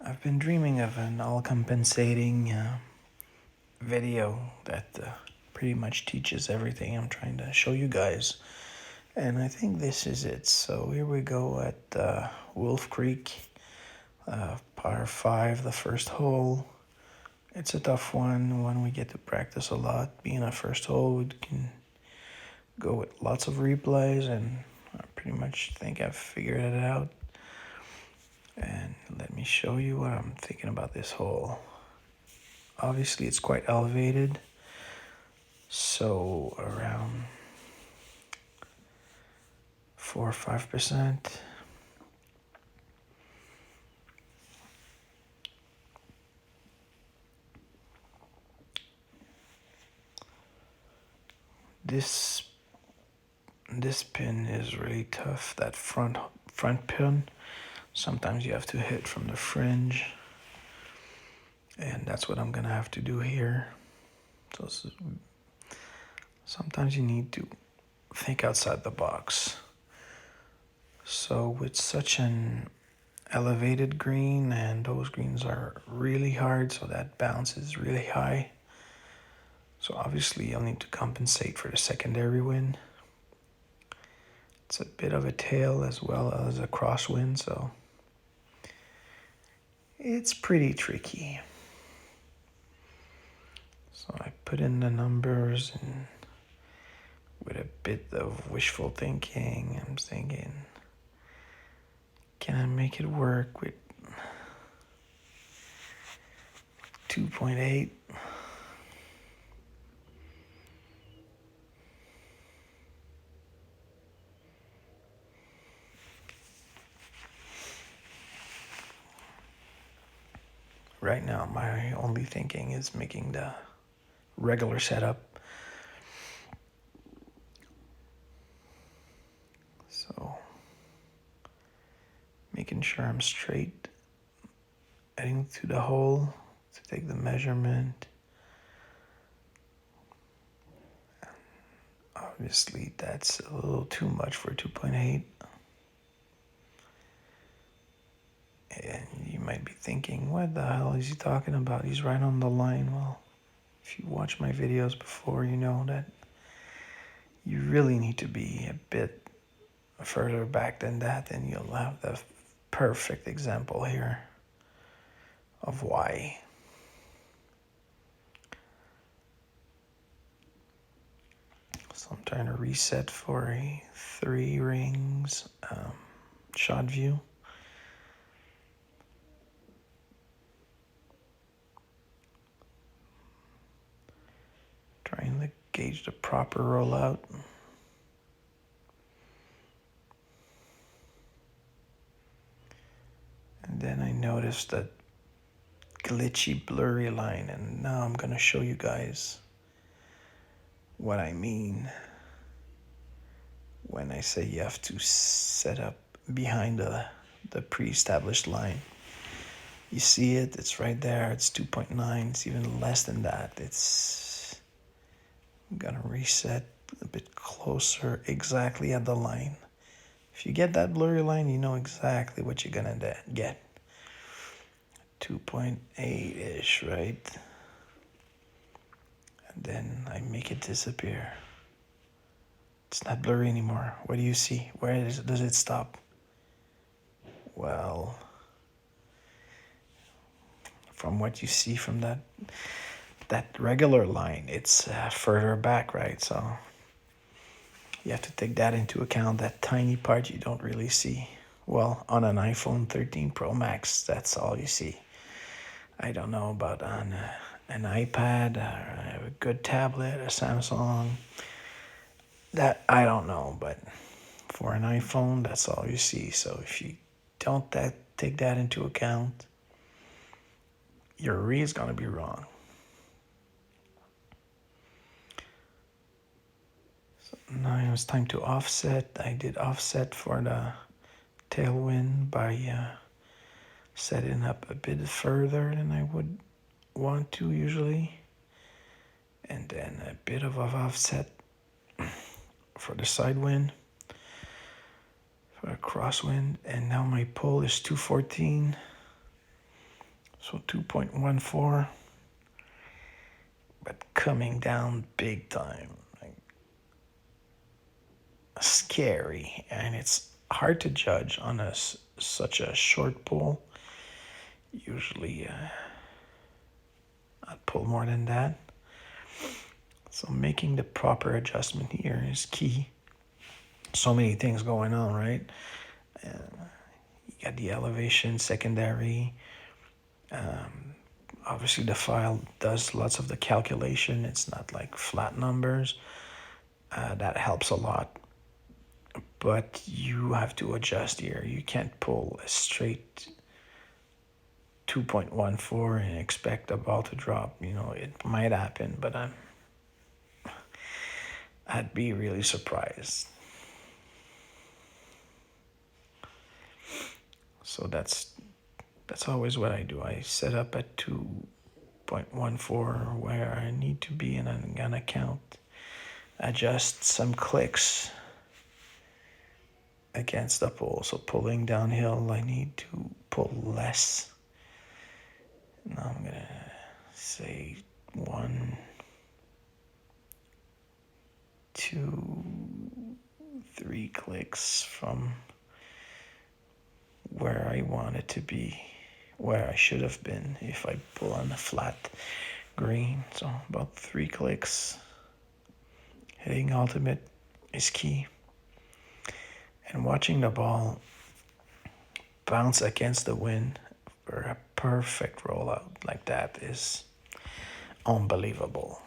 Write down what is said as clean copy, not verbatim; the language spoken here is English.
I've been dreaming of an all-compensating video that pretty much teaches everything I'm trying to show you guys. And I think this is it. So here we go at Wolf Creek, par 5, the first hole. It's a tough one we get to practice a lot. Being a first hole, we can go with lots of replays, and I pretty much think I've figured it out. And let me show you what I'm thinking about this hole. Obviously, it's quite elevated, so around 4 or 5%. This pin is really tough. That front pin. Sometimes you have to hit from the fringe, and that's what I'm gonna have to do here. So sometimes you need to think outside the box. So with such an elevated green, and those greens are really hard, so that bounce is really high. So obviously you'll need to compensate for the secondary wind. It's a bit of a tail as well as a crosswind, so it's pretty tricky. So I put in the numbers, and with a bit of wishful thinking, I'm thinking, can I make it work with 2.8? Right now, my only thinking is making the regular setup. So, making sure I'm straight, heading to the hole to take the measurement. Obviously, that's a little too much for 2.8. And you might be thinking, what the hell is he talking about? He's right on the line. Well, if you watch my videos before, you know that you really need to be a bit further back than that, and you'll have the perfect example here of why. So I'm trying to reset for a 3 rings shot view. Trying to gauge the proper rollout. And then I noticed that glitchy, blurry line, and now I'm gonna show you guys what I mean when I say you have to set up behind the pre-established line. You see it, it's right there, it's 2.9, it's even less than that. I'm gonna reset a bit closer, exactly at the line. If you get that blurry line, you know exactly what you're gonna get. 2.8-ish, right? And then I make it disappear. It's not blurry anymore. What do you see? Where does it stop? Well, from what you see from that regular line, it's further back, right? So you have to take that into account, that tiny part you don't really see. Well, on an iPhone 13 Pro Max, that's all you see. I don't know about on an iPad, or a good tablet, a Samsung. That I don't know, but for an iPhone, that's all you see. So if you don't take that into account, your read is going to be wrong. So now it's time to offset. I did offset for the tailwind by setting up a bit further than I would want to usually. And then a bit of an offset for the side wind, for a crosswind. And now my pull is 214. So 2.14, but coming down big time. Like, scary, and it's hard to judge on such a short pull. Usually, I'd pull more than that. So making the proper adjustment here is key. So many things going on, right? You got the elevation, secondary. Obviously, the file does lots of the calculation. It's not like flat numbers. That helps a lot. But you have to adjust here. You can't pull a straight 2.14 and expect the ball to drop. It might happen, but I'd be really surprised. So that's always what I do. I set up at 2.14 where I need to be, and I'm gonna count. Adjust some clicks against the pull. So pulling downhill, I need to pull less. Now I'm gonna say 1, 2, 3 clicks from where I want it to be, where I should have been if I pull on a flat green. So about 3 clicks. Hitting ultimate is key. And watching the ball bounce against the wind for a perfect rollout like that is unbelievable.